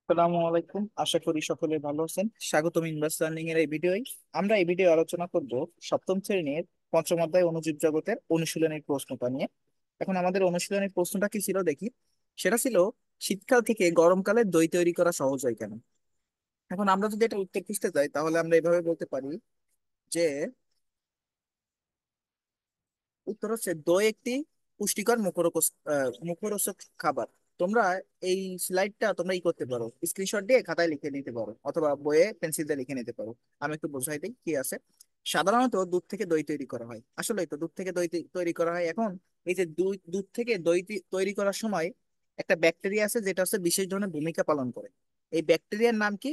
আসসালামু আলাইকুম, আশা করি সকলে ভালো আছেন। স্বাগতম ইনভার্স লার্নিং এর এই ভিডিওয়। আমরা এই ভিডিও আলোচনা করব সপ্তম শ্রেণীর পঞ্চম অধ্যায় অণুজীব জগতের অনুশীলনের প্রশ্নটা নিয়ে। এখন আমাদের অনুশীলনের প্রশ্নটা কি ছিল দেখি। সেটা ছিল, শীতকাল থেকে গরমকালে দই তৈরি করা সহজ হয় কেন? এখন আমরা যদি এটা উত্তর খুঁজতে যাই তাহলে আমরা এভাবে বলতে পারি যে উত্তর হচ্ছে দই একটি পুষ্টিকর মুখরোচক খাবার। তোমরা এই স্লাইডটা তোমরা করতে পারো, স্ক্রিনশট দিয়ে খাতায় লিখে নিতে পারো অথবা বইয়ে পেন্সিল দিয়ে লিখে নিতে পারো। আমি একটু বোঝাই দিই কি আছে। সাধারণত দুধ থেকে দই তৈরি করা হয়, আসলেই তো দুধ থেকে দই তৈরি করা হয়। এখন এই যে দুধ থেকে দই তৈরি করার সময় একটা ব্যাকটেরিয়া আছে যেটা হচ্ছে বিশেষ ধরনের ভূমিকা পালন করে। এই ব্যাকটেরিয়ার নাম কি?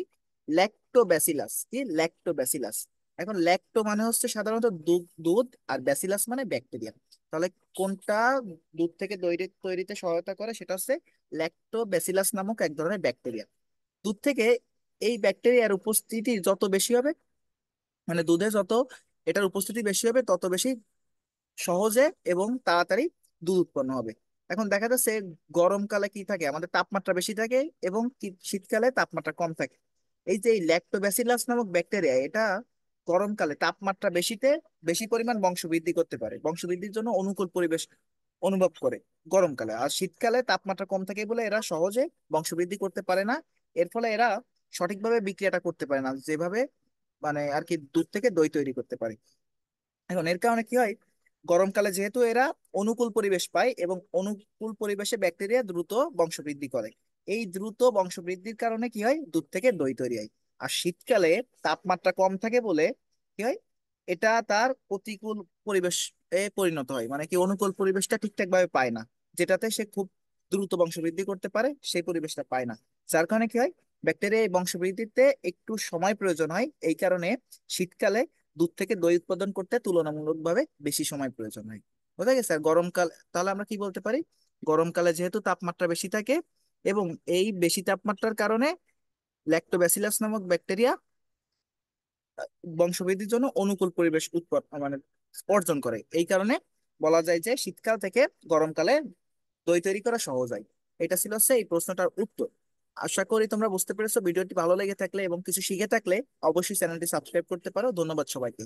ল্যাক্টোব্যাসিলাস। কি? ল্যাক্টোব্যাসিলাস। এখন ল্যাক্টো মানে হচ্ছে সাধারণত দুধ দুধ, আর ব্যাসিলাস মানে ব্যাকটেরিয়া। তাহলে কোনটা দুধ থেকে দই তৈরিতে সহায়তা করে? সেটা হচ্ছে ল্যাক্টোব্যাসিলাস নামক এক ধরনের ব্যাকটেরিয়া। দুধ থেকে এই ব্যাকটেরিয়ার উপস্থিতি যত বেশি হবে, মানে দুধে যত এটার উপস্থিতি বেশি হবে তত বেশি সহজে এবং তাড়াতাড়ি দুধ উৎপন্ন হবে। এখন দেখা যাচ্ছে গরমকালে কি থাকে, আমাদের তাপমাত্রা বেশি থাকে এবং শীতকালে তাপমাত্রা কম থাকে। এই যে ল্যাক্টোব্যাসিলাস নামক ব্যাকটেরিয়া, এটা গরমকালে তাপমাত্রা বেশিতে বেশি পরিমাণ বংশবৃদ্ধি করতে পারে, বংশবৃদ্ধির জন্য অনুকূল পরিবেশ অনুভব করে গরমকালে। আর শীতকালে তাপমাত্রা কম থাকে বলে এরা সহজে বংশবৃদ্ধি করতে পারে না। এর ফলে এরা সঠিকভাবে বিক্রিয়াটা করতে পারে না, যেভাবে মানে আর কি দুধ থেকে দই তৈরি করতে পারে। এখন এর কারণে কি হয়, গরমকালে যেহেতু এরা অনুকূল পরিবেশ পায় এবং অনুকূল পরিবেশে ব্যাকটেরিয়া দ্রুত বংশবৃদ্ধি করে, এই দ্রুত বংশবৃদ্ধির কারণে কি হয়, দুধ থেকে দই তৈরি হয়। আর শীতকালে তাপমাত্রা কম থাকে বলে কি হয়, এটা তার প্রতিকূল পরিবেশ পরিণত হয়, মানে কি অনুকূল পরিবেশটা ঠিকঠাক ভাবে পায় না, যেটাতে সে খুব দ্রুত বংশবৃদ্ধি করতে পারে সেই পরিবেশটা পায় না। যার কারণে কি হয়, ব্যাকটেরিয়া এই বংশবৃদ্ধিতে একটু সময় প্রয়োজন হয়। এই কারণে শীতকালে দুধ থেকে দই উৎপাদন করতে তুলনামূলকভাবে বেশি সময় প্রয়োজন হয়। বোঝা গেছে? আর গরমকাল, তাহলে আমরা কি বলতে পারি, গরমকালে যেহেতু তাপমাত্রা বেশি থাকে এবং এই বেশি তাপমাত্রার কারণে ল্যাক্টোব্যাসিলাস নামক ব্যাকটেরিয়া বংশবৃদ্ধির জন্য অনুকূল পরিবেশ মানে অর্জন করে। এই কারণে বলা যায় যে শীতকাল থেকে গরমকালে দই তৈরি করা সহজ হয়। এটা ছিল হচ্ছে এই প্রশ্নটার উত্তর। আশা করি তোমরা বুঝতে পেরেছো। ভিডিওটি ভালো লেগে থাকলে এবং কিছু শিখে থাকলে অবশ্যই চ্যানেলটি সাবস্ক্রাইব করতে পারো। ধন্যবাদ সবাইকে।